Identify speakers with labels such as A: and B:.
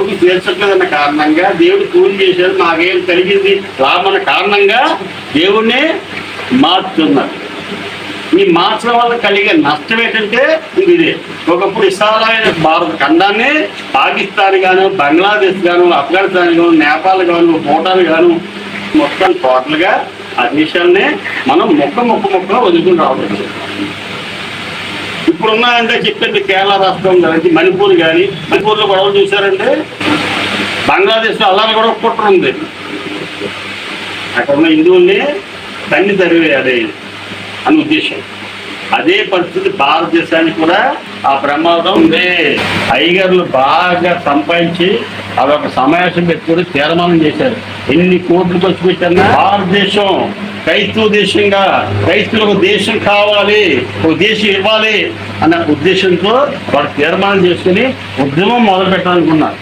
A: కోరికలు తీర్చట్లేదన్న కారణంగా దేవుడు కూలి చేశారు, మాకేం కలిగింది లాభమన్న కారణంగా దేవుణ్ణి మార్చుతున్నారు. ఈ మార్చడం వల్ల కలిగే నష్టం ఏంటంటే ఇదే. ఒకప్పుడు విశాలమైన భారత ఖండాన్ని పాకిస్తాన్ గాను, బంగ్లాదేశ్ గాను, ఆఫ్ఘనిస్తాన్ గాను, నేపాల్ గాను, భూటాన్ గాను మొత్తం టోటల్గా ఆ దేశాలనే మనం మొక్క వదులుకుని రావచ్చు. ఇప్పుడున్నాయంటే చెప్పండి, కేరళ రాష్ట్రం కానీ, మణిపూర్ కానీ, మణిపూర్లో గొడవలు చూశారంటే బంగ్లాదేశ్లో అలాగే కూడా కుట్ర ఉంది. అక్కడ ఉన్న హిందువుల్ని తన్ని తరివేయాలి అని ఉద్దేశం. అదే పరిస్థితి భారతదేశానికి కూడా ఆ ప్రమాదం ఉంది. అయ్యగారులు బాగా సంపాదించి అదొక సమావేశం పెట్టుకుని తీర్మానం చేశారు. ఎన్ని కోట్లు ఖర్చు పెట్టినా భారతదేశం క్రైస్తవ దేశంగా, క్రైస్తులకు దేశం కావాలి, ఒక దేశం ఇవ్వాలి అన్న ఉద్దేశంతో వాడు తీర్మానం చేసుకుని ఉద్యమం మొదలు పెట్టాలనుకున్నారు.